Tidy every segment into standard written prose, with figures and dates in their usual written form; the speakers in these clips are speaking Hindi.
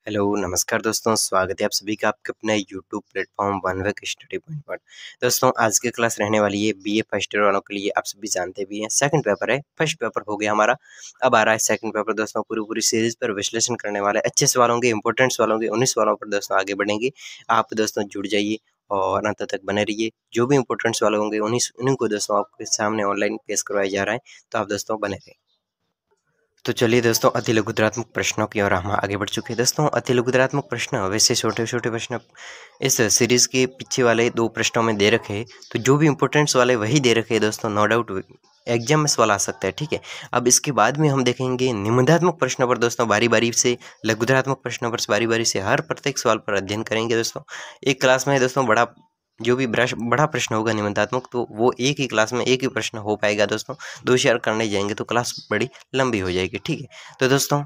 हेलो, नमस्कार दोस्तों, स्वागत है आप सभी का आपके अपने YouTube platform one way study point पर। दोस्तों आज की क्लास रहने वाली है बीए फर्स्ट ईयर वालों के लिए। आप सभी जानते भी हैं सेकंड पेपर है, फर्स्ट पेपर हो गया हमारा, अब आ रहा है सेकंड पेपर। दोस्तों पूरी सीरीज पर विश्लेषण करने वाले अच्छे सवालों के, इंपॉर्टेंट सवालों के, 19 सवालों पर दोस्तों आगे बढ़ेंगे। आप दोस्तों जुड़ जाइए और अंत तक बने रहिए। जो भी इंपॉर्टेंट सवाल होंगे उन्हीं को दोस्तों आपके सामने ऑनलाइन पेश करवाया जा रहा है, तो आप दोस्तों बने रहें। तो चलिए दोस्तों अति लघुतरात्मक प्रश्नों की ओर हम आगे बढ़ चुके हैं। दोस्तों अति लघुतरात्मक प्रश्न वैसे छोटे छोटे प्रश्न इस सीरीज के पीछे वाले 2 प्रश्नों में दे रखे हैं, तो जो भी इंपॉर्टेंट्स वाले वही दे रखे हैं दोस्तों, नो डाउट एग्जाम में सवाल आ सकता है। ठीक है, अब इसके बाद में हम देखेंगे निबंधात्मक प्रश्नों पर दोस्तों बारी बारी से, लघुतरात्मक प्रश्नों पर बारी बारी से हर प्रत्येक सवाल पर अध्ययन करेंगे दोस्तों। एक क्लास में दोस्तों जो भी बड़ा प्रश्न होगा निबंधात्मक, तो वो एक ही क्लास में एक ही प्रश्न हो पाएगा दोस्तों। 2 शेयर करने जाएंगे तो क्लास बड़ी लंबी हो जाएगी। ठीक है, तो दोस्तों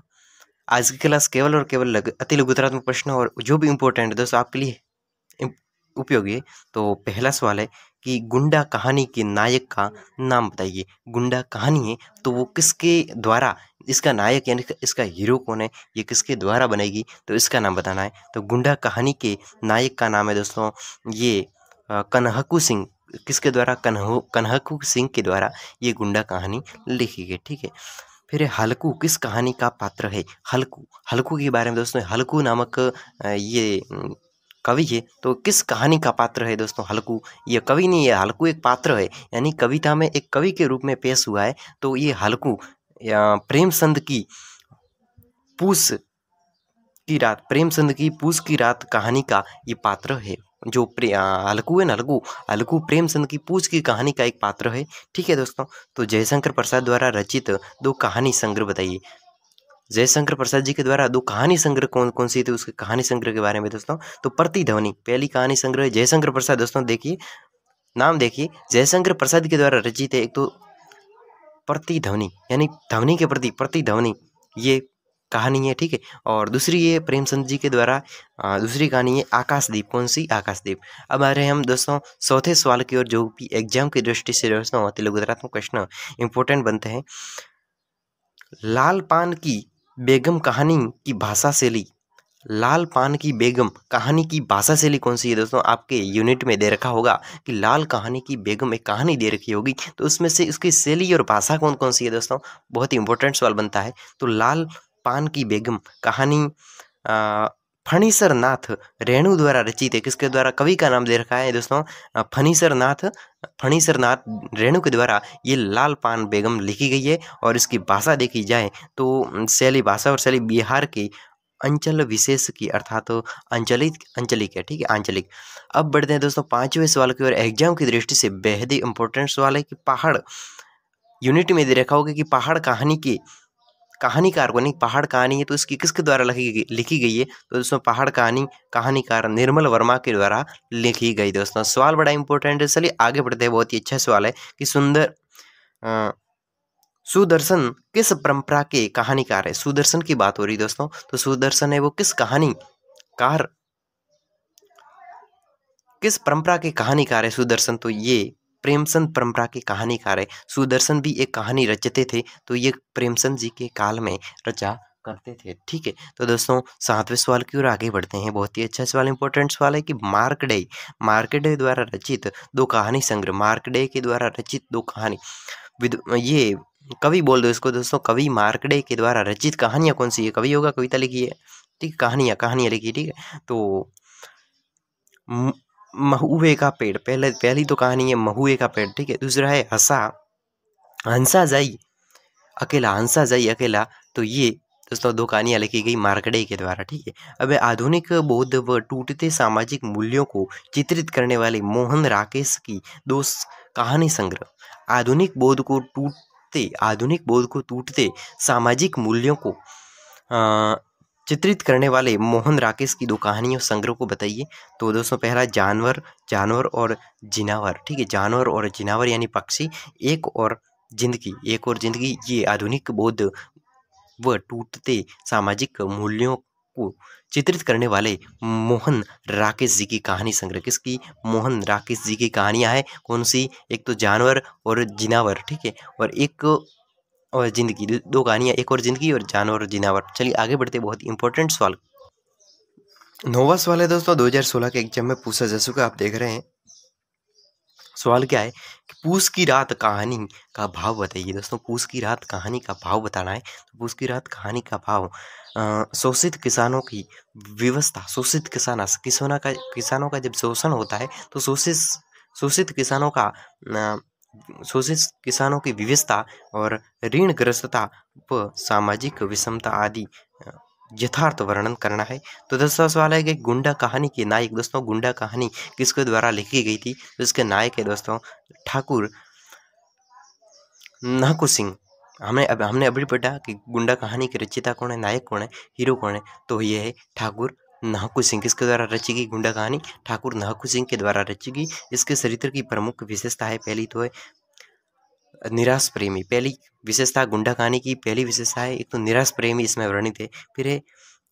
आज की क्लास केवल और केवल अति लघुतरात्मक प्रश्न और जो भी इंपॉर्टेंट है दोस्तों आपके लिए उपयोगी है। तो पहला सवाल है कि गुंडा कहानी के नायक का नाम बताइए। गुंडा कहानी है तो वो किसके द्वारा, इसका नायक यानी इसका हीरो कौन है, ये किसके द्वारा बनेगी, तो इसका नाम बताना है। तो गुंडा कहानी के नायक का नाम है दोस्तों ये कन्हकू सिंह। किसके द्वारा? कन्हकू सिंह के द्वारा ये गुंडा कहानी लिखी गई। ठीक है, फिर हल्कू किस कहानी का पात्र है? हल्कू के बारे में दोस्तों, हल्कू नामक ये कवि है, तो किस कहानी का पात्र है दोस्तों हल्कू? ये कवि नहीं है, हल्कू एक पात्र है, यानी कविता में एक कवि के रूप में पेश हुआ है। तो ये हल्कू प्रेमचंद की पूस की रात, प्रेमचंद की पूस की रात कहानी का ये पात्र है। जो हल्कू है ना, हल्कू प्रेमचंद की पूछ की कहानी का एक पात्र है। ठीक है दोस्तों, तो जयशंकर प्रसाद द्वारा रचित 2 कहानी संग्रह बताइए। जयशंकर प्रसाद जी के द्वारा 2 कहानी संग्रह कौन कौन सी थी, उसके कहानी संग्रह के बारे में दोस्तों। तो प्रतिध्वनि पहली कहानी संग्रह जयशंकर प्रसाद, दोस्तों देखिए नाम देखिए, जयशंकर प्रसाद के द्वारा रचित है। एक तो प्रतिध्वनि यानी ध्वनि के प्रति प्रतिध्वनि, ये कहानी है। ठीक है, और दूसरी ये प्रेमचंद जी के द्वारा दूसरी कहानी है आकाशदीप। कौन सी? आकाशदीप। अब आ रहे हैं हम दोस्तों चौथे सवाल की ओर, जो भी एग्जाम की दृष्टि से दोस्तों अति लघुतरात्मक प्रश्न इंपॉर्टेंट बनते हैं। लाल पान की बेगम कहानी की भाषा शैली, लाल पान की बेगम कहानी की भाषा शैली कौन सी है दोस्तों? आपके यूनिट में दे रखा होगा कि लाल कहानी की बेगम एक कहानी दे रखी होगी, तो उसमें से उसकी शैली और भाषा कौन कौन सी है दोस्तों? बहुत ही इंपॉर्टेंट सवाल बनता है। तो लाल पान की बेगम कहानी फणीसर नाथ रेणु द्वारा रचित है। किसके द्वारा? कवि का नाम दे रखा है दोस्तों फणीसर नाथ रेणु के द्वारा ये लाल पान बेगम लिखी गई है। और इसकी भाषा देखी जाए तो शैली, भाषा और शैली बिहार के अंचल विशेष की, अर्थात तो अंचलिक है। ठीक है, आंचलिक। अब बढ़ते हैं दोस्तों 5वें सवाल की ओर। एग्जाम की दृष्टि से बेहद ही इंपॉर्टेंट सवाल है कि पहाड़, यूनिट में दे रखा होगा कि पहाड़ कहानी की कहानीकार को, नहीं पहाड़ कहानी है तो इसकी किसके द्वारा लिखी गई है? तो दोस्तों पहाड़ कहानी कहानीकार निर्मल वर्मा के द्वारा लिखी गई। दोस्तों सवाल बड़ा इंपॉर्टेंट है, चलिए आगे बढ़ते हैं। बहुत ही अच्छा सवाल है कि सुदर्शन किस परंपरा के कहानीकार है? सुदर्शन की बात हो रही दोस्तों, तो सुदर्शन है वो किस कहानीकार, किस परंपरा के कहानीकार है सुदर्शन? तो ये प्रेमचंद परंपरा के कहानीकार है। सुदर्शन भी एक कहानी रचते थे, तो ये प्रेमचंद जी के काल में रचा करते थे। ठीक है, तो दोस्तों 7वें सवाल की ओर आगे बढ़ते हैं। बहुत ही अच्छा सवाल, इंपॉर्टेंट सवाल है कि मार्कंडेय द्वारा रचित 2 कहानी संग्रह, मार्कंडेय के द्वारा रचित 2 कहानी, ये कवि बोल दो इसको दोस्तों, कवि मार्कंडेय के द्वारा रचित कहानियां कौन सी है? कवि होगा, कविता लिखी है। ठीक, कहानियां लिखी। ठीक है, तो महुए का पेड़, पहली तो कहानी है महुए का पेड़। ठीक है, दूसरा है हंसा जाई अकेला। तो ये दोस्तों 2 कहानियां लिखी गई मार्कंडेय के द्वारा। ठीक है, अब आधुनिक बौद्ध व टूटते सामाजिक मूल्यों को चित्रित करने वाले मोहन राकेश की 2 कहानी संग्रह। आधुनिक बौद्ध को टूटते सामाजिक मूल्यों को चित्रित करने वाले मोहन राकेश की 2 कहानियों संग्रह को बताइए। तो दोस्तों पहला जानवर और जिनावर। ठीक है, जानवर और जिनावर यानी पक्षी, एक और जिंदगी, ये आधुनिक बौद्ध व टूटते सामाजिक मूल्यों को चित्रित करने वाले मोहन राकेश जी की कहानी संग्रह। किसकी? मोहन राकेश जी की कहानियां हैं। कौन सी? एक तो जानवर और जिनावर। ठीक है, और एक और जिंदगी, 2 कहानियां, एक और जिंदगी और जानवर और जिनावर। चलिए आगे बढ़ते, बहुत इंपॉर्टेंट सवाल। नौवां सवाल है दोस्तों 2016 के एग्जाम में पूछा जा चुका, आप देख रहे हैं। सवाल क्या है कि पूस की रात कहानी का भाव बताइए। दोस्तों पूस की रात कहानी का भाव बताना है। तो पूस की रात कहानी का भाव शोषित किसानों की व्यवस्था, शोषित किसानों का जब शोषण होता है तो शोषित किसानों का शोषित किसानों की व्यवस्था और ऋणग्रस्तता व सामाजिक विषमता आदि यथार्थ वर्णन करना है। तो दूसरा सवाल है कि गुंडा कहानी के नायक, दोस्तों गुंडा कहानी किसके द्वारा लिखी गई थी? तो इसके नायक है दोस्तों ठाकुर नाकू सिंह। हमने अभी पढ़ा कि गुंडा कहानी के रचयिता कौन है, नायक कौन है, हीरो कौन है, तो ये है ठाकुर नाकू सिंह। किसके द्वारा रची गई गुंडा कहानी? ठाकुर नाकू सिंह के द्वारा रची गई। इसके चरित्र की प्रमुख विशेषता है, पहली तो है निराश प्रेमी। पहली विशेषता गुंडा कहानी की पहली विशेषता है एक तो निराश प्रेमी इसमें वर्णित है। फिर है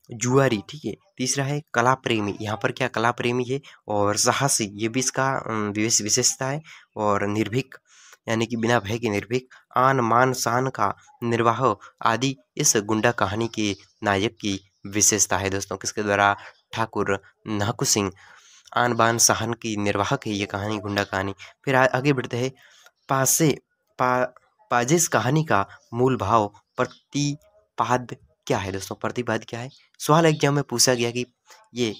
जुआरी, ठीक है। तीसरा है कला प्रेमी, यहाँ पर क्या कला प्रेमी है। और साहसी, ये भी इसका विशेषता है। और निर्भीक यानी कि बिना भय के निर्भीक। आन मान शान का निर्वाह आदि इस गुंडा कहानी के नायक की विशेषता है। दोस्तों किसके द्वारा? ठाकुर नाकू सिंह। आन बान शान की निर्वाहक है ये कहानी, गुंडा कहानी। फिर आगे बढ़ते हैं। पासे पा पाजिश कहानी का मूल भाव प्रतिपाद क्या है? दोस्तों प्रतिपाद क्या है? सवाल एग्जाम में पूछा गया कि ये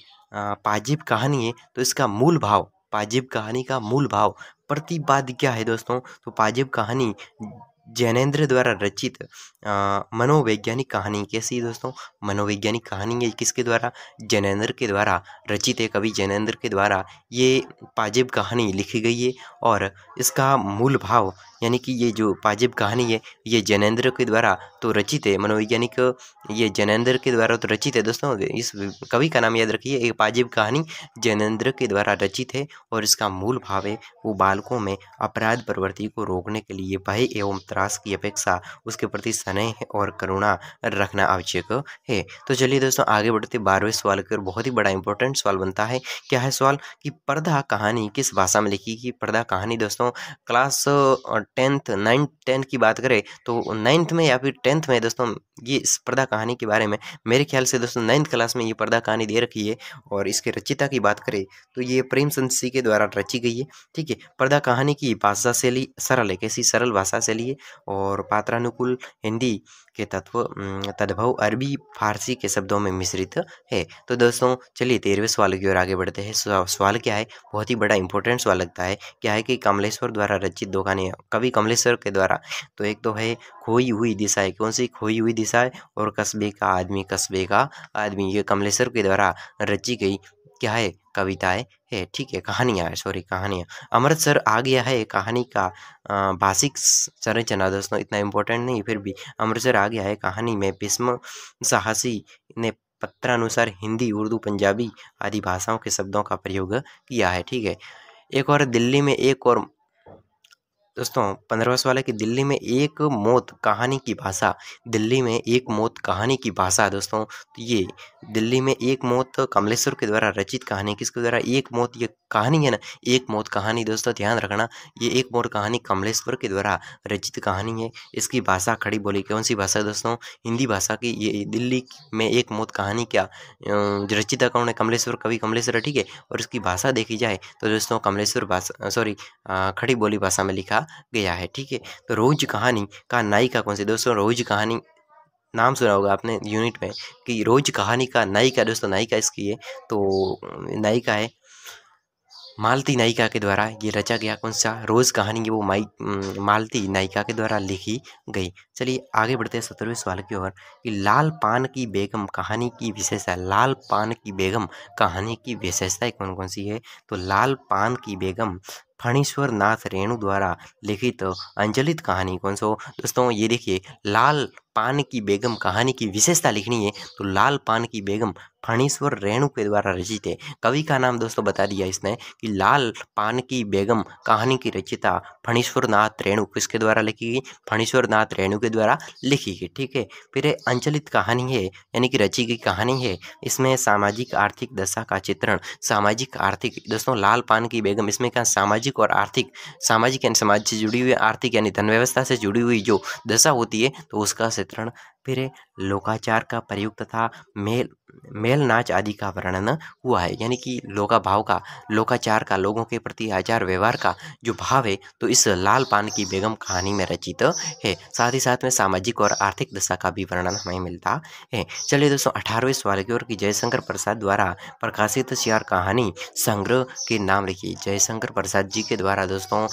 पाजिब कहानी है तो इसका मूल भाव, पाजिब कहानी का मूल भाव प्रतिपाद क्या है? दोस्तों तो पाजिब कहानी जैनेन्द्र द्वारा रचित मनोवैज्ञानिक कहानी। कैसी है दोस्तों? मनोवैज्ञानिक कहानी है। किसके द्वारा? जैनेन्द्र के द्वारा रचित है, कवि जैनेन्द्र के द्वारा ये पाजिब कहानी लिखी गई है। और इसका मूल भाव यानी कि ये जो पाजिब कहानी है ये जैनेन्द्र के द्वारा तो रचित है, मनोवैज्ञानिक ये जैनेन्द्र के द्वारा तो रचित है। दोस्तों इस कवि का नाम याद रखिए, एक पाजिब कहानी जैनेन्द्र के द्वारा रचित है। और इसका मूल भाव है वो बालकों में अपराध प्रवृत्ति को रोकने के लिए भय एवं त्रास की अपेक्षा उसके प्रति स्नेह और करुणा रखना आवश्यक है। तो चलिए दोस्तों आगे बढ़ते 12वें सवाल की ओर। बहुत ही बड़ा इंपॉर्टेंट सवाल बनता है। क्या है सवाल कि पर्दा कहानी किस भाषा में लिखी गई? पर्दा कहानी दोस्तों क्लास 10th की बात करें तो 9th में या फिर 10th में दोस्तों ये इस पर्दा कहानी के बारे में मेरे ख्याल से दोस्तों 9th क्लास में ये पर्दा कहानी दे रखी है। और इसके रचयिता की बात करें तो ये प्रेमचंद सिंह के द्वारा रची गई है, ठीक है। पर्दा कहानी की भाषा शैली सरल है, कैसी सरल भाषा शैली है। और पात्रानुकूल हिंदी के तद्भव अरबी फारसी के शब्दों में मिश्रित है। तो दोस्तों चलिए 13वें सवाल की ओर आगे बढ़ते हैं। सवाल क्या है? बहुत ही बड़ा इंपॉर्टेंट सवाल लगता है। क्या है कि कमलेश्वर द्वारा रचित दो कहानियाँ, कवि कमलेश्वर के द्वारा। तो एक तो है खोई हुई दिशाएं, कौन सी? खोई हुई दिशाएं। और कस्बे का आदमी, कस्बे का आदमी, ये कमलेश्वर के द्वारा रची गई क्या है? कविताएं है, ठीक है, कहानियाँ है, सॉरी कहानियाँ। अमृतसर आ गया है कहानी का भाषिक संरचना। दोस्तों इतना इम्पोर्टेंट नहीं फिर भी अमृतसर आ गया है कहानी में भीष्म साहसी ने पत्रानुसार हिंदी, उर्दू, पंजाबी आदि भाषाओं के शब्दों का प्रयोग किया है, ठीक है। एक और दिल्ली में एक और दोस्तों 15वां सवाल है कि दिल्ली में एक मौत कहानी की भाषा, दिल्ली में एक मौत कहानी की भाषा। दोस्तों तो ये दिल्ली में एक मौत कमलेश्वर के द्वारा रचित कहानी, किसके द्वारा? एक मौत, ये कहानी है ना, एक मौत कहानी। दोस्तों ध्यान रखना, ये एक मौत कहानी कमलेश्वर के द्वारा रचित कहानी है। इसकी भाषा खड़ी बोली, कौन सी भाषा दोस्तों? हिंदी भाषा की। ये दिल्ली में एक मौत कहानी क्या रचिता कौन है? कमलेश्वर, कवि कमलेश्वर, ठीक है। और इसकी भाषा देखी जाए तो दोस्तों कमलेश्वर भाषा, सॉरी खड़ी बोली भाषा में लिखा गया है, ठीक है। तो रोज कहानी का नायिका कौन सी? दोस्तों रोज कहानी नाम सुना होगा आपने यूनिट में कि रोज कहानी का नायिका, दोस्तों नायिका इसकी है तो नायिका है मालती नायिका के द्वारा ये रचा गया। कौन सा? रोज कहानी है वो मालती नायिका के द्वारा लिखी गई। चलिए आगे बढ़ते हैं 17वें सवाल की ओर कि लाल पान की बेगम कहानी की विशेषता, लाल पान की बेगम कहानी की विशेषताएं कौन कौन सी है? तो लाल पान की बेगम फणीश्वर नाथ रेणु द्वारा लिखित अंजलित कहानी। कौन सा? दोस्तों ये देखिए, लाल पान की बेगम कहानी की विशेषता लिखनी है तो लाल पान की बेगम फणीश्वर रेणु के द्वारा रचित है। कवि का नाम दोस्तों बता दिया इसने कि लाल पान की बेगम कहानी की रचयिता फणीश्वर नाथ रेणु, किसके द्वारा लिखी गई? फणीश्वर नाथ रेणु के द्वारा लिखी गई, ठीक है। फिर अंचलित कहानी है यानी कि रची गई कहानी है। इसमें सामाजिक आर्थिक दशा का चित्रण, सामाजिक आर्थिक, दोस्तों लाल पान की बेगम इसमें क्या सामाजिक और आर्थिक, सामाजिक यानी समाज से जुड़ी हुई, आर्थिक यानी धन व्यवस्था से जुड़ी हुई जो दशा होती है तो उसका चित्रण। फिर लोकाचार का प्रयोग तथा मेल मेल नाच आदि का वर्णन हुआ है, यानी कि लोका भाव का, लोकाचार का, लोगों के प्रति आचार व्यवहार का जो भाव है तो इस लाल पान की बेगम कहानी में रचित है। साथ ही साथ में सामाजिक और आर्थिक दशा का भी वर्णन हमें मिलता है। चलिए दोस्तों 18वें सवाल की ओर की जयशंकर प्रसाद द्वारा प्रकाशित चार कहानी संग्रह के नाम लिखिए। जयशंकर प्रसाद जी के द्वारा दोस्तों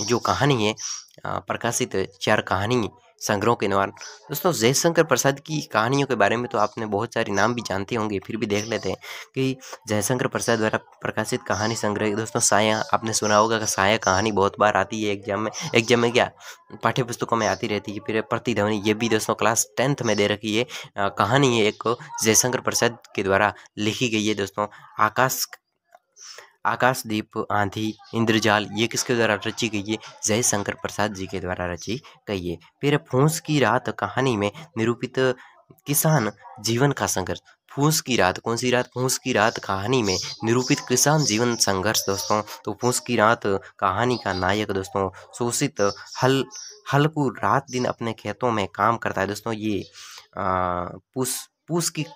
जो कहानी है प्रकाशित चार कहानी संग्रहों के नाम। दोस्तों जयशंकर प्रसाद की कहानियों के बारे में तो आपने बहुत सारे नाम भी जानते होंगे, फिर भी देख लेते हैं कि जयशंकर प्रसाद द्वारा प्रकाशित कहानी संग्रह दोस्तों साया, आपने सुना होगा कि साया कहानी बहुत बार आती है एग्जाम में क्या पाठ्य पुस्तकों में आती रहती है। फिर प्रतिध्वनि, ये भी दोस्तों क्लास 10th में दे रखी है कहानी है एक जयशंकर प्रसाद के द्वारा लिखी गई है दोस्तों। आकाशदीप, आंधी, इंद्रजाल, ये किसके द्वारा रची गई है? जयशंकर प्रसाद जी के द्वारा रची गई है। फिर फूस की रात कहानी में निरूपित किसान जीवन का संघर्ष। फूस की रात, कौन सी रात? फूस की रात कहानी में निरूपित किसान जीवन संघर्ष दोस्तों। तो फूस की रात कहानी का नायक दोस्तों शोषित हल्कू रात दिन अपने खेतों में काम करता है दोस्तों। ये पूस पूस की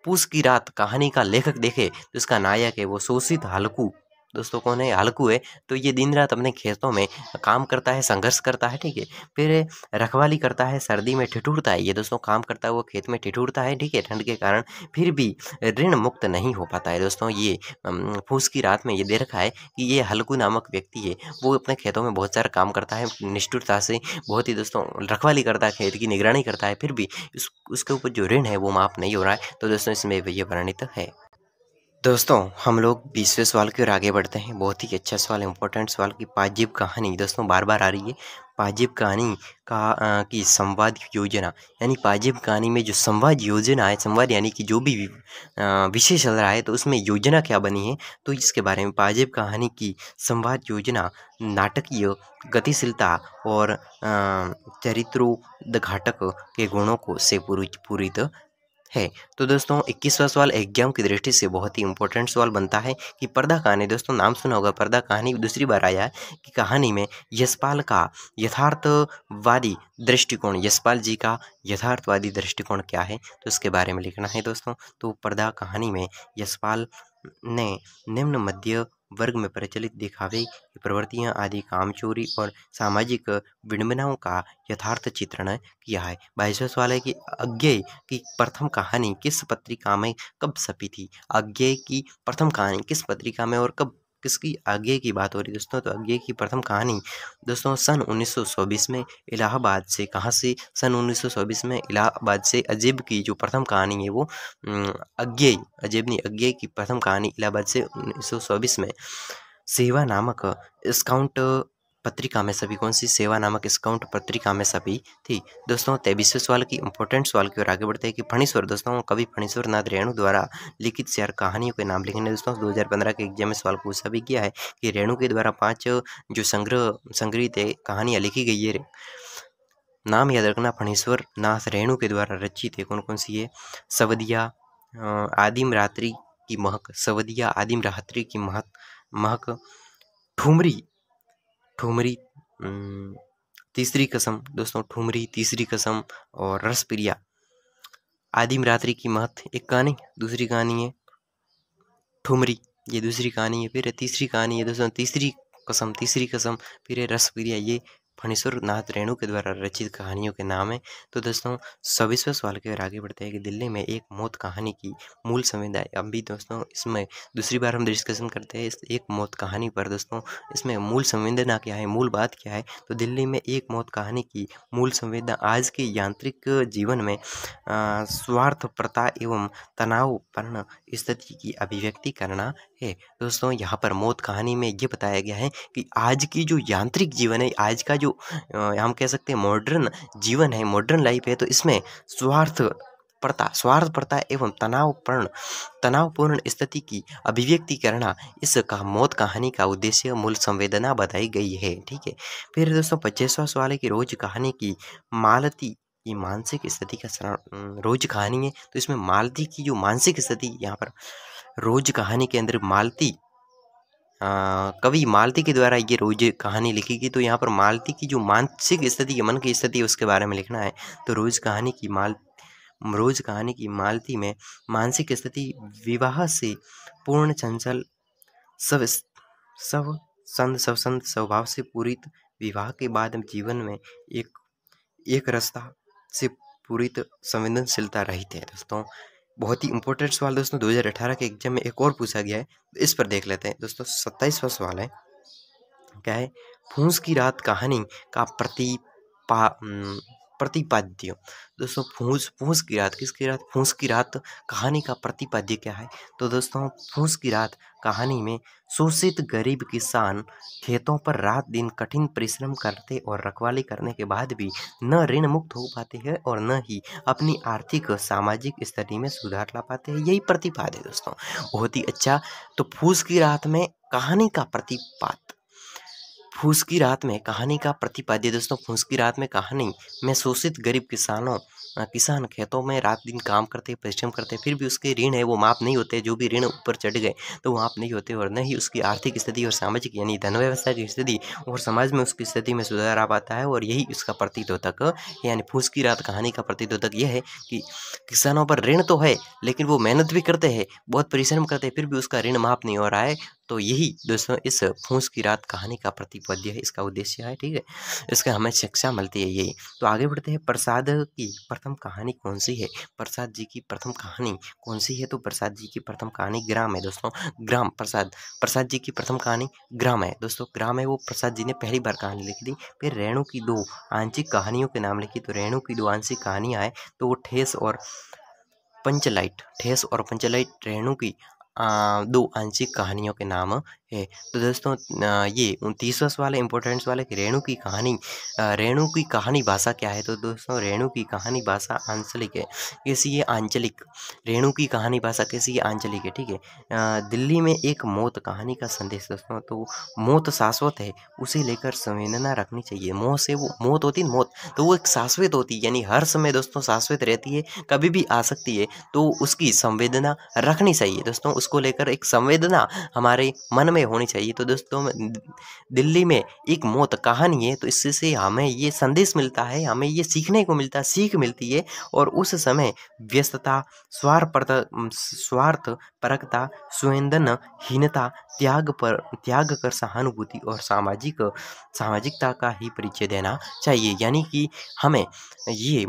पूस की रात कहानी का लेखक देखे तो इसका नायक है वो शोषित हल्कू। दोस्तों कौन है? हल्कू है। तो ये दिन रात अपने खेतों में काम करता है, संघर्ष करता है, ठीक है। फिर रखवाली करता है, सर्दी में ठिठुरता है। ये दोस्तों काम करता है वो खेत में ठिठुरता है, ठीक है, ठंड के कारण। फिर भी ऋण मुक्त नहीं हो पाता है दोस्तों। ये फूस की रात में ये दे रखा है कि ये हल्कू नामक व्यक्ति है, वो अपने खेतों में बहुत सारा काम करता है निष्ठुरता से, बहुत ही दोस्तों रखवाली करता है, खेत की निगरानी करता है, फिर भी उसके ऊपर जो ऋण है वो माफ नहीं हो रहा है। तो दोस्तों इसमें ये वर्णित है। दोस्तों हम लोग 20वें सवाल की ओर आगे बढ़ते हैं। बहुत ही अच्छा सवाल, इंपॉर्टेंट सवाल की पाजीब कहानी दोस्तों बार बार आ रही है। पाजीब कहानी का की संवाद योजना, यानी पाजीब कहानी में जो संवाद योजना है, संवाद यानी कि जो भी विषय चल रहा है तो उसमें योजना क्या बनी है तो इसके बारे में। पाजीब कहानी की संवाद योजना नाटकीय गतिशीलता और चरित्रोद्घाटक के गुणों को से पूरित है। तो दोस्तों 21वां सवाल एग्जाम की दृष्टि से बहुत ही इंपॉर्टेंट सवाल बनता है कि पर्दा कहानी, दोस्तों नाम सुना होगा, पर्दा कहानी दूसरी बार आया है कि कहानी में यशपाल का यथार्थवादी दृष्टिकोण, यशपाल जी का यथार्थवादी दृष्टिकोण क्या है तो इसके बारे में लिखना है दोस्तों। तो पर्दा कहानी में यशपाल ने निम्न मध्य वर्ग में प्रचलित दिखावे की प्रवृत्तियां आदि, कामचोरी और सामाजिक विडंबनाओं का यथार्थ चित्रण किया है। 22वां सवाल है कि अज्ञेय की प्रथम कहानी किस पत्रिका में कब छपी थी? अज्ञेय की प्रथम कहानी किस पत्रिका में और कब, किसकी अज्ञेय की बात हो रही है दोस्तों? तो अज्ञेय की प्रथम कहानी दोस्तों सन 1924 में इलाहाबाद से, कहाँ से? सन 1924 में इलाहाबाद से अजैब की जो प्रथम कहानी है वो अज्ञेय, अजैब नहीं, अज्ञेय की प्रथम कहानी इलाहाबाद से 1924 में सेवा नामक स्काउट पत्रिका में सभी, कौन सी? सेवा नामक स्काउट पत्रिका में सभी थी। दोस्तों 23वें सवाल की इंपॉर्टेंट सवाल की ओर आगे बढ़ते हैं कि फणीश्वर, दोस्तों कवि फणीश्वर नाथ रेणु द्वारा लिखित चार कहानियों के नाम लिखने। दोस्तों 2015 के एग्जाम में सवाल पूछा भी गया है कि रेणु के द्वारा 5 जो संग्रहित कहानियां लिखी गई है, नाम याद रखना, फणीश्वर नाथ रेणु के द्वारा रचित है। कौन कौन सी है? सवदिया, आदिम रात्रि की महक, सवदिया, आदिम रात्रि की महक, ठुमरी, ठुमरी, तीसरी कसम, दोस्तों ठुमरी, तीसरी कसम और रसप्रिया। आदिम रात्रि की महक एक कहानी, दूसरी कहानी है ठुमरी, ये दूसरी कहानी है। फिर तीसरी कहानी है दोस्तों तीसरी कसम, फिर रसप्रिया। ये फणीश्वर नाथ रेणु के द्वारा रचित कहानियों के नाम है। तो दोस्तों 26वें सवाल की ओर आगे बढ़ते हैं कि दिल्ली में एक मौत कहानी की मूल संवेदना। अभी दोस्तों इसमें दूसरी बार हम डिस्कशन करते हैं इस एक मौत कहानी पर। दोस्तों इसमें मूल संवेदना क्या है, मूल बात क्या है? तो दिल्ली में एक मौत कहानी की मूल संवेदना आज के यांत्रिक जीवन में स्वार्थपरता एवं तनावपूर्ण स्थिति की अभिव्यक्ति करना है। दोस्तों यहाँ पर मौत कहानी में ये बताया गया है कि आज की जो यांत्रिक जीवन है, आज का जो हम कह सकते हैं मॉडर्न जीवन है, मॉडर्न लाइफ है, तो इसमें स्वार्थपरता एवं तनावपूर्ण स्थिति की अभिव्यक्ति करना, इसका मौत कहानी का उद्देश्य मूल संवेदना बताई गई है, ठीक है। फिर दोस्तों 25वां सवाल है कि रोज कहानी की मालती की मानसिक स्थिति का रोज कहानी है तो इसमें मालती की जो मानसिक स्थिति, यहाँ पर रोज कहानी के अंदर मालती, कवि मालती के द्वारा ये रोज कहानी लिखी गई। तो यहाँ पर मालती की जो मानसिक स्थिति, मन की स्थिति, उसके बारे में लिखना है। तो रोज कहानी की रोज कहानी की मालती में मानसिक स्थिति विवाह से पूर्ण चंचल सब सब संत स्वभाव से पूरित विवाह के बाद जीवन में एक रास्ता से पूरी संवेदनशीलता रहित है। दोस्तों बहुत ही इंपॉर्टेंट सवाल दोस्तों 2018 के एग्जाम में एक और पूछा गया है, इस पर देख लेते हैं दोस्तों। 27वां सवाल है, क्या है? फूस की रात कहानी का प्रतिपाद्य। दोस्तों फूस की रात, किसकी रात? फूस की रात कहानी का प्रतिपाद्य क्या है? तो दोस्तों फूस की रात कहानी में शोषित गरीब किसान खेतों पर रात दिन कठिन परिश्रम करते और रखवाली करने के बाद भी न ऋण मुक्त हो पाते हैं और न ही अपनी आर्थिक सामाजिक स्थिति में सुधार ला पाते हैं, यही प्रतिपाद है दोस्तों। बहुत ही अच्छा। तो फूस की रात में कहानी का प्रतिपाद, फूस की रात में कहानी का प्रतिपाद्य दोस्तों। फूस की रात में कहानी में शोषित गरीब किसान खेतों में रात दिन काम करते, परिश्रम करते, फिर भी उसके ऋण है वो माफ़ नहीं होते। जो भी ऋण ऊपर चढ़ गए तो वो माफ़ नहीं होते और न ही उसकी आर्थिक स्थिति और सामाजिक यानी धन व्यवस्था की स्थिति और समाज में उसकी स्थिति में सुधार आ पाता है। और यही उसका प्रतिद्योतक यानी फूस की रात कहानी का प्रतिद्योतक यह है कि किसानों पर ऋण तो है लेकिन वो मेहनत भी करते हैं, बहुत परिश्रम करते हैं, फिर भी उसका ऋण माफ़ नहीं हो रहा है। तो यही दोस्तों इस फूस की रात कहानी का प्रतिपद्य है, इसका उद्देश्य है। ठीक है, इसका हमें शिक्षा मिलती है यही। तो आगे बढ़ते हैं। प्रसाद की प्रथम कहानी कौन सी है? प्रसाद जी की प्रथम कहानी कौन सी है? तो प्रसाद जी की प्रथम कहानी ग्राम है दोस्तों। ग्राम प्रसाद जी की प्रथम कहानी ग्राम है दोस्तों। ग्राम है वो प्रसाद जी ने पहली बार कहानी लिखी थी। फिर रेणु की 2 आंशिक कहानियों के नाम लिखी। तो रेणु की 2 आंशिक कहानियाँ हैं तो वो ठेस और पंचलाइट रेणु की 2 आंशिक कहानियों के नाम है। तो दोस्तों ये 29वां सवाल है, इंपॉर्टेंट सवाल है कि रेणु की कहानी भाषा क्या है? तो दोस्तों रेणु की कहानी भाषा आंचलिक है। कैसी है? आंचलिक। रेणु की कहानी भाषा कैसी है? आंचलिक है। ठीक है। दिल्ली में एक मौत कहानी का संदेश दोस्तों। तो मौत शाश्वत है, उसे लेकर संवेदना रखनी चाहिए। मोह से वो मौत होती है, मौत तो वो एक शाश्वत होती है, यानी हर समय दोस्तों शाश्वत रहती है, कभी भी आ सकती है, तो उसकी संवेदना रखनी चाहिए दोस्तों। उसको लेकर एक संवेदना हमारे मन में होनी चाहिए। तो दोस्तों दिल्ली में एक मौत कहानी है, तो इससे हमें ये संदेश मिलता है, हमें ये सीखने को मिलता है, सीख मिलती है। और उस समय व्यस्तता, स्वार्थपरकता, संवेदनहीनता, त्याग कर सहानुभूति और सामाजिकता का ही परिचय देना चाहिए। यानी कि हमें ये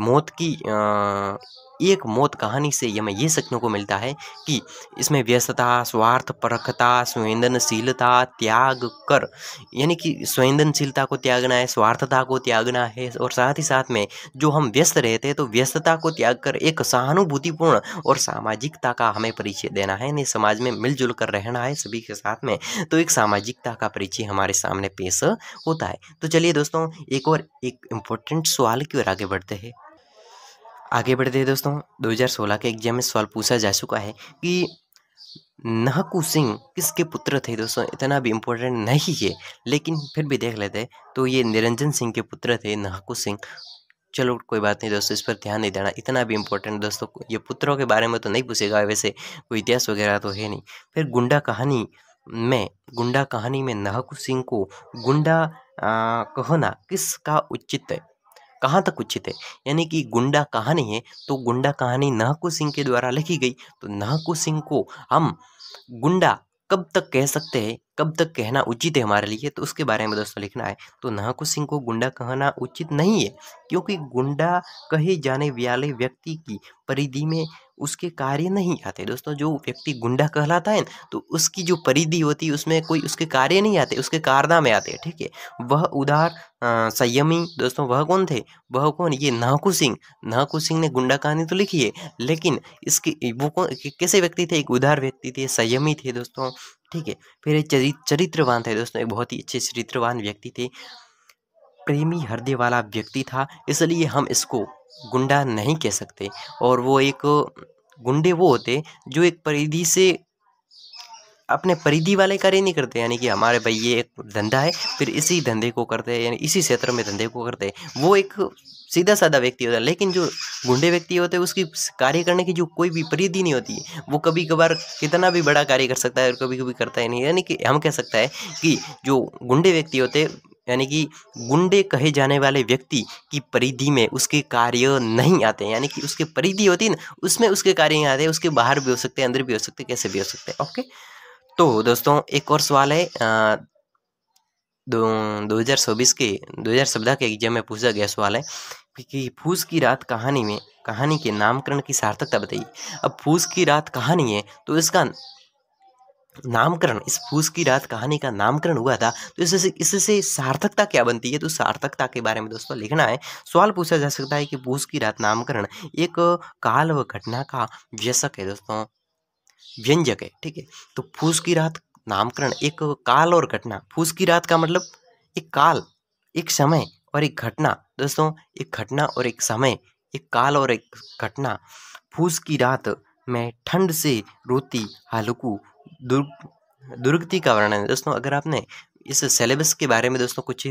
एक मौत कहानी से हमें ये सीखने को मिलता है कि इसमें व्यस्तता, स्वार्थपरकता, संवेदनशीलता, त्याग कर, यानी कि संवेदनशीलता को त्यागना है, स्वार्थता को त्यागना है, और साथ ही साथ में जो हम व्यस्त रहते हैं तो व्यस्तता को त्याग कर एक सहानुभूतिपूर्ण और सामाजिकता का हमें परिचय देना है, यानी समाज में मिलजुल कर रहना है सभी के साथ में। तो एक सामाजिकता का परिचय हमारे सामने पेश होता है। तो चलिए दोस्तों एक इम्पोर्टेंट सवाल की ओर आगे बढ़ते हैं। दोस्तों 2016 के एग्जाम में सवाल पूछा जा चुका है कि नहकू सिंह किसके पुत्र थे? दोस्तों इतना भी इम्पोर्टेंट नहीं है लेकिन फिर भी देख लेते हैं। तो ये निरंजन सिंह के पुत्र थे नहकू सिंह। चलो कोई बात नहीं दोस्तों, इस पर ध्यान नहीं देना, इतना भी इम्पोर्टेंट दोस्तों ये पुत्रों के बारे में तो नहीं पूछेगा, वैसे कोई इतिहास वगैरह तो है नहीं। फिर गुंडा कहानी में नहकू सिंह को गुंडा कहना किसका उचित है? कहाँ तक उचित है? यानी कि गुंडा कहानी है तो गुंडा कहानी नहकू सिंह के द्वारा लिखी गई, तो नहकू सिंह को हम गुंडा कब तक कह सकते हैं, कब तक कहना उचित है हमारे लिए, तो उसके बारे में दोस्तों लिखना है। तो नहकू सिंह को गुंडा कहना उचित नहीं है क्योंकि गुंडा कहे जाने वाले व्यक्ति की परिधि में उसके कार्य नहीं आते। दोस्तों जो व्यक्ति गुंडा कहलाता है तो उसकी जो परिधि होती है उसमें कोई उसके कार्य नहीं आते, उसके कारनामे आते हैं। ठीक है, वह उदार संयमी दोस्तों, वह कौन थे? वह कौन? ये नहकू सिंह ने गुंडा कहानी तो लिखी है लेकिन इसकी वो कौन कैसे व्यक्ति थे? एक उदार व्यक्ति थे, संयमी थे दोस्तों। ठीक है, फिर एक चरित्रवान थे दोस्तों, एक बहुत ही अच्छे चरित्रवान व्यक्ति थे, प्रेमी हृदय वाला व्यक्ति था, इसलिए हम इसको गुंडा नहीं कह सकते। और वो एक गुंडे वो होते जो एक परिधि से अपने परिधि वाले कार्य नहीं करते, यानी कि हमारे भाई ये एक धंधा है फिर इसी धंधे को करते हैं, यानी इसी क्षेत्र में धंधे को करते हैं, वो एक सीधा साधा व्यक्ति होता है। लेकिन जो गुंडे व्यक्ति होते हैं उसकी कार्य करने की जो कोई भी परिधि नहीं होती, वो कभी कभार कितना भी बड़ा कार्य कर सकता है और कभी कभी करता ही नहीं। यानी कि हम कह सकता है कि जो गुंडे व्यक्ति होते हैं यानी कि गुंडे कहे जाने वाले व्यक्ति की परिधि में उसके कार्य नहीं आते, यानी कि उसके परिधि होती है ना, उसमें उसके कार्य नहीं आते, उसके बाहर भी हो सकते हैं, अंदर भी हो सकते हैं, कैसे भी हो सकते हैं। ओके, तो दोस्तों एक और सवाल है, 2017 के एग्जाम में पूछा गया सवाल है कि फूस की रात कहानी के नामकरण की सार्थकता बताइए। अब फूस की रात कहानी है तो इसका नामकरण, इस फूस की रात कहानी का नामकरण हुआ था, तो इससे सार्थकता क्या बनती है, तो सार्थकता के बारे में दोस्तों लिखना है। सवाल पूछा जा सकता है कि फूस की रात नामकरण एक काल व घटना का व्यस्क है दोस्तों, व्यंजक है, ठीक है। तो फूस की रात नामकरण एक काल और घटना, फूस की रात का मतलब एक काल, एक समय और एक घटना दोस्तों, एक घटना और एक समय, एक काल और एक घटना। फूस की रात में ठंड से रोती हालकू दुर्गति का वर्णन है दोस्तों। अगर आपने इस सिलेबस के बारे में दोस्तों कुछ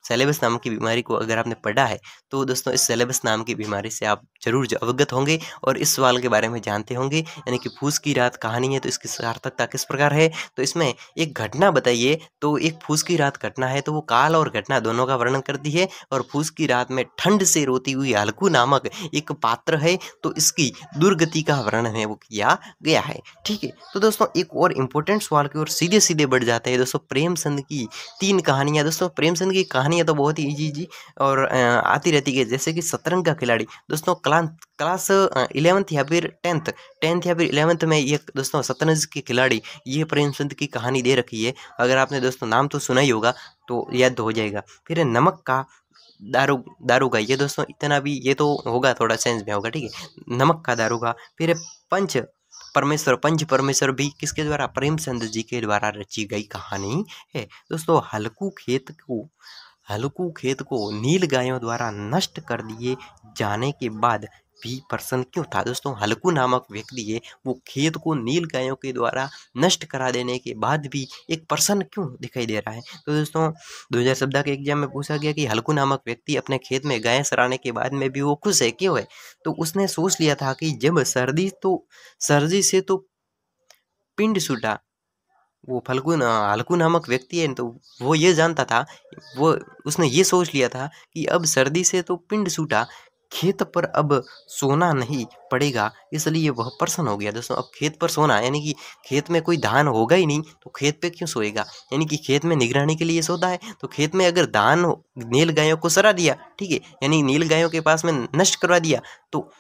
सेलेबस नाम की बीमारी को अगर आपने पढ़ा है तो दोस्तों इस सेलेबस नाम की बीमारी से आप जरूर अवगत होंगे और इस सवाल के बारे में जानते होंगे। यानी कि फूस की रात कहानी है तो इसकी सार्थकता किस प्रकार है, तो इसमें एक घटना बताइए, तो एक फूस की रात घटना है तो वो काल और घटना दोनों का वर्णन करती है। और फूस की रात में ठंड से रोती हुई हल्कू नामक एक पात्र है तो इसकी दुर्गति का वर्णन है वो किया गया है, ठीक है। तो दोस्तों एक और इम्पोर्टेंट सवाल की ओर सीधे सीधे बढ़ जाते हैं दोस्तों, प्रेमचंद की 3 कहानियां। दोस्तों प्रेमचंद की कहानियां तो बहुत ही इजी और आती रहती है, जैसे कि शतरंज का खिलाड़ी दोस्तों, क्लास 11th या फिर 10th या फिर 11th में ये दोस्तों शतरंज के खिलाड़ी, ये प्रेमचंद की कहानी दे रखी है। अगर आपने दोस्तों नाम तो सुना ही होगा तो याद हो जाएगा। फिर नमक का दारूगा, ये दोस्तों इतना भी ये तो होगा, थोड़ा सेंस में होगा, ठीक है। नमक का दारूगा। फिर पंच परमेश्वर भी किसके द्वारा, प्रेमचंद जी के द्वारा रची गई कहानी है दोस्तों। हल्कू खेत को नील गायों द्वारा नष्ट कर दिए जाने के बाद भी प्रसन्न क्यों था दोस्तों। हल्कू नामक व्यक्ति है, वो खेत को नील गायों के द्वारा नष्ट करा देने के बाद भी एक प्रसन्न क्यों दिखाई दे रहा है। तो दोस्तों 2017 के एग्जाम में पूछा गया कि हल्कू नामक व्यक्ति अपने खेत में गायें सराने के बाद में भी वो खुश है, क्यों है। तो उसने सोच लिया था कि जब सर्दी से तो पिंड छूटा, वो हल्कू नामक व्यक्ति है तो वो ये जानता था, वो उसने ये सोच लिया था कि अब सर्दी से तो पिंड छूटा, खेत पर अब सोना नहीं पड़ेगा, इसलिए वह प्रसन्न हो गया दोस्तों। अब खेत पर सोना यानी कि खेत में कोई धान होगा ही नहीं तो खेत पे क्यों सोएगा, यानी कि खेत में निगरानी के लिए सोता है। तो खेत में अगर नील गायों को सरा दिया, ठीक है, यानी नील गायों के पास में नष्ट करवा दिया, तो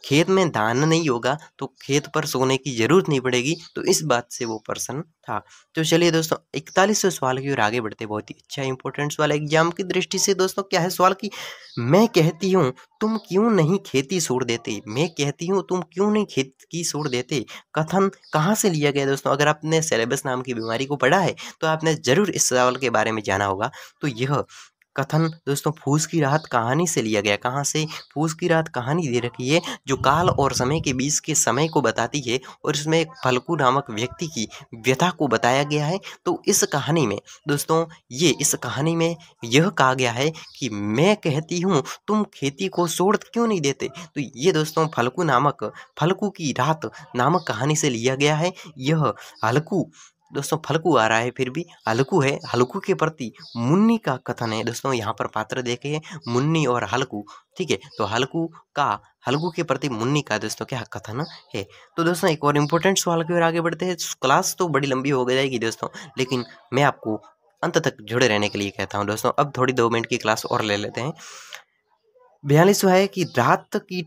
खेत में धान नहीं होगा तो खेत पर सोने की जरूरत नहीं पड़ेगी, तो इस बात से वो प्रसन्न था। तो चलिए दोस्तों 41वें सवाल की ओर आगे बढ़ते, बहुत ही अच्छा इंपॉर्टेंट सवाल एग्जाम की दृष्टि से दोस्तों। क्या है सवाल की, मैं कहती हूँ तुम क्यों नहीं खेती छोड़ देते, मैं कहती हूँ तुम क्यों नहीं खेत की छोड़ देते, कथन कहाँ से लिया गया दोस्तों। अगर आपने सिलेबस नाम की बीमारी को पढ़ा है तो आपने जरूर इस सवाल के बारे में जाना होगा। तो यह कथन दोस्तों फूस की रात कहानी से लिया गया। कहाँ से, फूस की रात कहानी दे रखी है जो काल और समय के बीच के समय को बताती है और इसमें एक फल्गु नामक व्यक्ति की व्यथा को बताया गया है। तो इस कहानी में दोस्तों इस कहानी में यह कहा गया है कि मैं कहती हूँ तुम खेती को छोड़ क्यों नहीं देते। तो ये दोस्तों फल्गु की रात नामक कहानी से लिया गया है। यह हल्कू दोस्तों फल्गु आ रहा है, फिर भी हल्कू है, हल्कू के प्रति मुन्नी का कथन है दोस्तों। यहाँ पर पात्र देखे मुन्नी और हल्कू, ठीक है। तो हल्कू के प्रति मुन्नी का दोस्तों क्या कथन है। तो दोस्तों एक और इम्पोर्टेंट सवाल की ओर आगे बढ़ते हैं। क्लास तो बड़ी लंबी हो जाएगी दोस्तों, लेकिन मैं आपको अंत तक जुड़े रहने के लिए कहता हूँ दोस्तों। अब थोड़ी 2 मिनट की क्लास और ले लेते हैं। 42 है कि रात की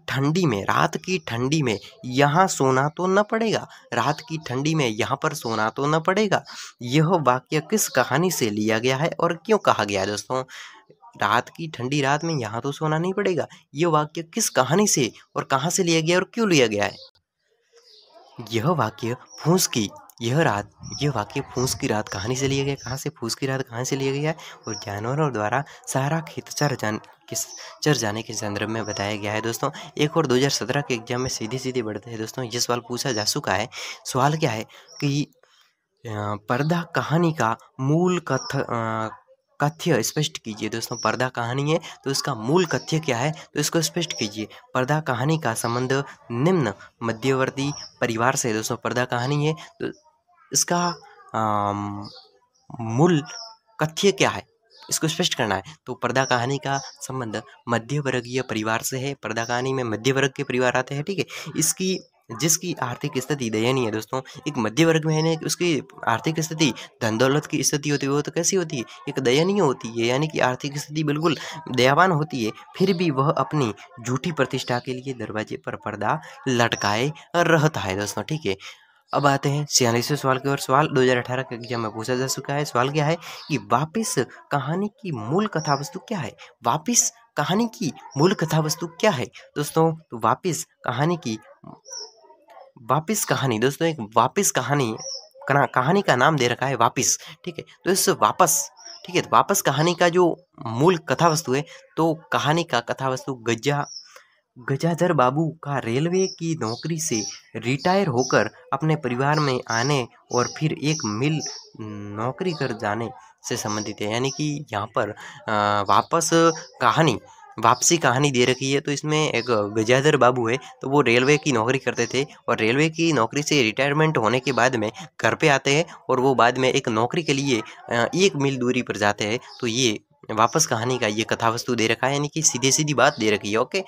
ठंडी में यहाँ सोना तो न पड़ेगा, रात की ठंडी में यहाँ पर सोना तो न पड़ेगा। यह वाक्य किस कहानी से लिया गया है और क्यों कहा गया है दोस्तों। रात की ठंडी रात में यहाँ तो सोना नहीं पड़ेगा, यह वाक्य किस कहानी से और कहाँ से लिया गया और क्यों लिया गया है। यह वाक्य फूस की रात कहानी से लिया गया। कहाँ से, फूस की रात कहाँ से लिया गया है, और जानवरों द्वारा सारा खेत चर जाने के संदर्भ में बताया गया है दोस्तों। एक और 2017 के एग्जाम में सीधे बढ़ते हैं दोस्तों, ये सवाल पूछा जा चुका है। सवाल क्या है कि पर्दा कहानी का मूल कथ्य स्पष्ट कीजिए दोस्तों। पर्दा कहानी है तो इसका मूल कथ्य क्या है, तो इसको स्पष्ट कीजिए। पर्दा कहानी का संबंध निम्न मध्यवर्ती परिवार से दोस्तों। पर्दा कहानी है तो इसका मूल कथ्य क्या है, इसको स्पष्ट करना है। तो पर्दा कहानी का संबंध मध्य वर्गीय परिवार से है। पर्दा कहानी में मध्य वर्ग के परिवार आते हैं, ठीक है। इसकी जिसकी आर्थिक स्थिति दयनीय है दोस्तों, एक मध्य वर्ग में है ना, उसकी आर्थिक स्थिति धन दौलत की स्थिति होती है, वो तो कैसी होती है, एक दयनीय होती है, यानी कि आर्थिक स्थिति बिल्कुल दयावान होती है। फिर भी वह अपनी झूठी प्रतिष्ठा के लिए दरवाजे पर पर्दा लटकाए रहता है दोस्तों, ठीक है। अब आते हैं 46वें सवाल की ओर। सवाल 2018 के एग्जाम में पूछा जा चुका है। सवाल क्या है कि वापिस कहानी की मूल कथा वस्तु क्या है। वापिस कहानी की मूल कथा वस्तु क्या है दोस्तों। तो वापिस कहानी दोस्तों, एक वापिस कहानी का नाम दे रखा है वापिस, ठीक है। तो इस वापस, ठीक है, तो वापस कहानी का जो मूल कथा वस्तु है, तो कहानी का कथा वस्तु गजाधर बाबू का रेलवे की नौकरी से रिटायर होकर अपने परिवार में आने और फिर एक मिल नौकरी कर जाने से संबंधित है। यानी कि यहाँ पर वापसी कहानी दे रखी है। तो इसमें एक गजाधर बाबू है, तो वो रेलवे की नौकरी करते थे और रेलवे की नौकरी से रिटायरमेंट होने के बाद में घर पे आते हैं और वो बाद में एक नौकरी के लिए 1 मील दूरी पर जाते हैं। तो ये वापस कहानी का ये कथा वस्तु दे रखा है, यानी कि सीधी बात दे रखी है। ओके,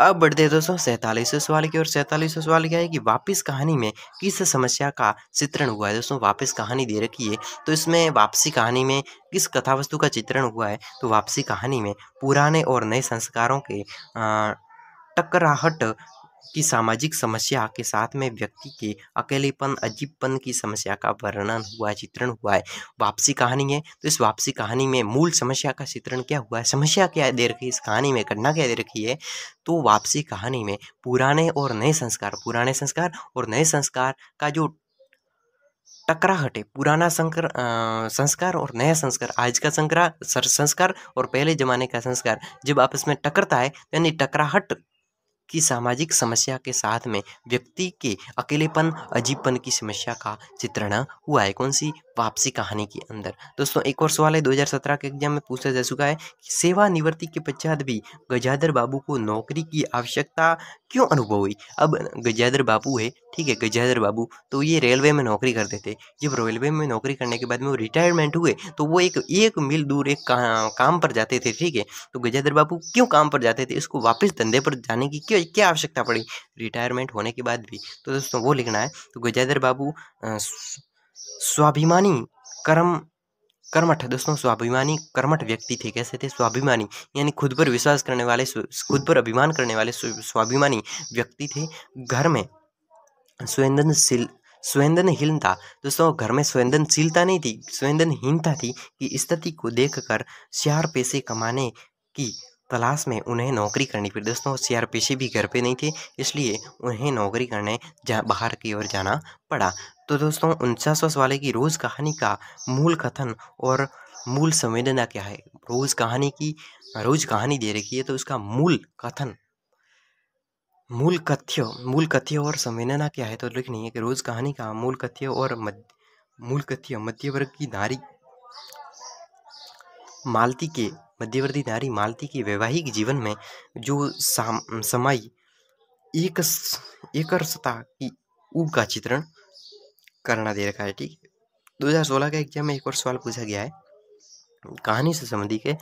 अब बढ़ते हैं दोस्तों 47वें सवाल की ओर। 47वां सवाल क्या है कि वापस कहानी में किस समस्या का चित्रण हुआ है दोस्तों। वापस कहानी दे रखी है, तो इसमें वापसी कहानी में किस कथा वस्तु का चित्रण हुआ है। तो वापसी कहानी में पुराने और नए संस्कारों के टकराहट की सामाजिक समस्या के साथ में व्यक्ति के अकेलेपन, अजीबपन की समस्या का वर्णन हुआ है, चित्रण हुआ है। वापसी कहानी है, तो इस वापसी कहानी में मूल समस्या का चित्रण क्या हुआ है, समस्या क्या दे रखी है इस कहानी में, घटना क्या दे रखी है। तो वापसी कहानी में पुराने और नए संस्कार का जो टकराहट है, पुराना संस्कार और नया संस्कार, आज का संस्कार और पहले जमाने का संस्कार जब आपस में टकरता है, यानी टकराहट की सामाजिक समस्या के साथ में व्यक्ति के अकेलेपन, अजीबपन की समस्या का चित्रण हुआ है। कौन सी, वापसी कहानी के अंदर। दोस्तों एक और सवाल है 2017 के एग्जाम में पूछा जा चुका है कि सेवानिवृत्ति के पश्चात भी गजाधर बाबू को नौकरी की आवश्यकता क्यों अनुभव हुई। अब गजाधर बाबू है, ठीक है, गजाधर बाबू तो ये रेलवे में नौकरी करते थे। जब रेलवे में नौकरी करने के बाद में वो रिटायरमेंट हुए, तो वो एक मील दूर एक काम पर जाते थे, ठीक है। तो गजाधर बाबू क्यों काम पर जाते थे, इसको वापस धंधे पर जाने की क्या आवश्यकता पड़ी रिटायरमेंट होने के बाद भी। तो दोस्तों वो लिखना है। तो गजाधर बाबू स्वाभिमानी कर्मठ दोस्तों, स्वाभिमानी कर्मठ व्यक्ति थे। कैसे थे, स्वाभिमानी, यानी खुद पर विश्वास करने वाले, खुद पर अभिमान करने वाले स्वाभिमानी व्यक्ति थे। घर में संवेदनहीनता दोस्तों, घर में संवेदनशीलता नहीं थी, संवेदनहीनता थी कि स्थिति को देखकर 4 पैसे कमाने की तलाश में उन्हें नौकरी करनी पड़ी। दोस्तों 4 पैसे भी घर पे नहीं थे, इसलिए उन्हें नौकरी करने बाहर की ओर जाना पड़ा। तो दोस्तों 49वां सवाल है कि रोज कहानी का मूल कथन और मूल संवेदना क्या है। रोज कहानी दे रखी है, तो उसका मूल कथ्य और संवेदना क्या है। तो लिखनी है कि रोज कहानी का मूल कथ्य मध्यवर्ग की नारी मालती के वैवाहिक जीवन में जो समाई एकरसता की ऊब का चित्रण करना दे रखा है, ठीक है। 2016 के एग्जाम में एक और सवाल पूछा गया है कहानी से संबंधित है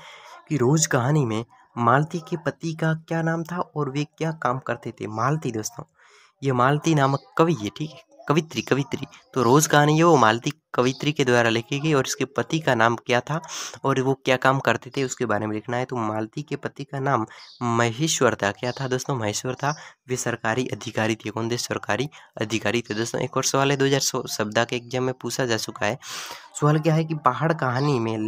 कि रोज कहानी में मालती के पति का क्या नाम था और वे क्या काम करते थे। मालती दोस्तों, ये मालती नामक कवि है, ठीक है, कवित्री। तो रोज कहानी है वो मालती कवित्री के द्वारा लिखी गई और इसके पति का नाम क्या था और वो क्या काम करते थे उसके बारे में लिखना है। तो मालती के पति का नाम महेश्वर था। क्या था दोस्तों, महेश्वर था। वे सरकारी अधिकारी थे। कौन थे, सरकारी अधिकारी थे। दोस्तों एक और सवाल है 2017 के एग्जाम में पूछा जा चुका है। सवाल क्या है कि पहाड़ कहानी में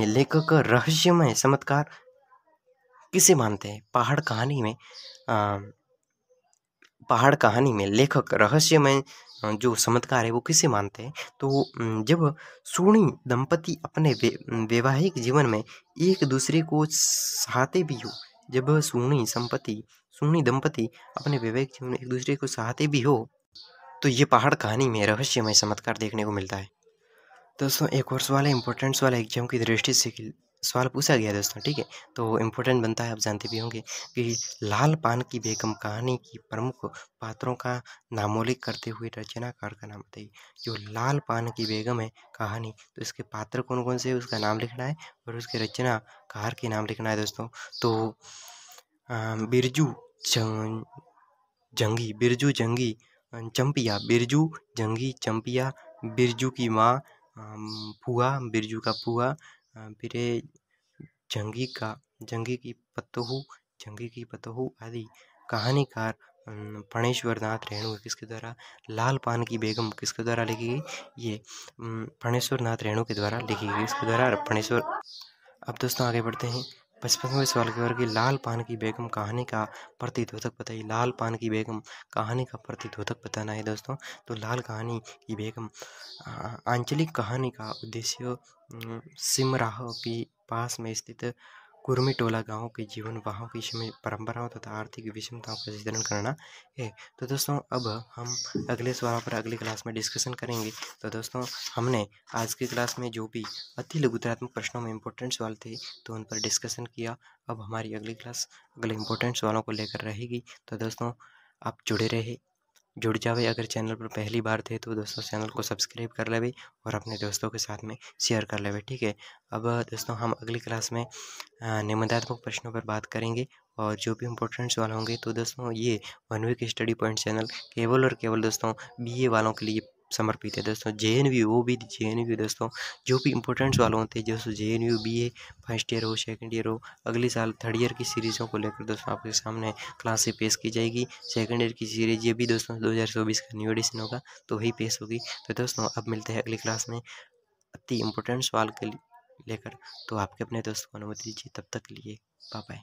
लेखक रहस्यमय चमत्कार किसे मानते हैं। पहाड़ कहानी में लेखक रहस्यमय जो चमत्कार है वो किसे मानते हैं। तो जब सोनी दंपति अपने वैवाहिक जीवन में एक दूसरे को चाहते भी हो, जब सोनी दंपति अपने वैवाहिक जीवन में एक दूसरे को चाहते भी हो, तो ये पहाड़ कहानी में रहस्यमय चमत्कार देखने को मिलता है। दोस्तों एक और सवाल है, इंपॉर्टेंट सवाल है एग्जाम की दृष्टि सवाल पूछा गया दोस्तों, ठीक है। तो इम्पोर्टेंट बनता है, आप जानते भी होंगे कि लाल पान की बेगम कहानी की प्रमुख पात्रों का नामोल्लेख करते हुए रचनाकार का नाम बताइए। जो लाल पान की बेगम है कहानी, तो इसके पात्र कौन-कौन से हैं उसका नाम लिखना है और उसके रचनाकार के नाम लिखना है दोस्तों। तो बिरजू ज बिरजू जंगी चंपिया, बिरजू जंगी चंपिया, बिरजू की माँ फूआ, बिरजू का फूआ, फिर जंगी का जंगी की पतोहू, जंगी की पतोहू आदि। कहानीकार फणेश्वर नाथ रेणु किसके द्वारा, लाल पान की बेगम किसके द्वारा लिखी गई, ये फणेश्वर नाथ रेणु के द्वारा लिखी गई, किसके द्वारा, फणेश्वर। अब दोस्तों आगे बढ़ते हैं 55वें सवाल की ओर कि लाल पान की बेगम कहानी का प्रतिद्योतक बताइए। लाल पान की बेगम कहानी का प्रतिद्योतक बताना है दोस्तों। तो लाल कहानी की बेगम आंचलिक कहानी का उद्देश्य सिमराह के पास में स्थित कुर्मीटोला गांव के जीवन, वहाँ की समय परंपराओं तथा आर्थिक विषमताओं का चित्रण करना है। तो दोस्तों अब हम अगले सवाल पर अगली क्लास में डिस्कशन करेंगे। तो दोस्तों हमने आज की क्लास में जो भी अति लघुत्तरात्मक प्रश्नों में इंपॉर्टेंट सवाल थे तो उन पर डिस्कशन किया। अब हमारी अगली क्लास अगले इंपॉर्टेंट सवालों को लेकर रहेगी। तो दोस्तों आप जुड़ जावे। अगर चैनल पर पहली बार थे तो दोस्तों चैनल को सब्सक्राइब कर लेवे और अपने दोस्तों के साथ में शेयर कर लेवे, ठीक है। अब दोस्तों हम अगली क्लास में निबंधात्मक प्रश्नों पर बात करेंगे और जो भी इंपॉर्टेंट सवाल होंगे। तो दोस्तों ये 1 वीक स्टडी पॉइंट चैनल केवल और केवल दोस्तों बीए वालों के लिए समर्पित है दोस्तों। जेएनयू, वो भी जेएनयू दोस्तों, जो भी इंपॉर्टेंट सवाल होते हैं दोस्तों, जेएनयू बीए फर्स्ट ईयर हो, सेकंड ईयर हो, अगले साल थर्ड ईयर की सीरीज़ों को लेकर दोस्तों आपके सामने क्लासें पेश की जाएगी। सेकंड ईयर की सीरीज ये भी दोस्तों 2024 का न्यू एडिशन होगा तो वही पेश होगी। तो दोस्तों अब मिलते हैं अगली क्लास में अति इम्पोर्टेंट सवाल के लेकर। तो आपके अपने दोस्तों को अनुमति दीजिए, तब तक के लिए बाय बाय।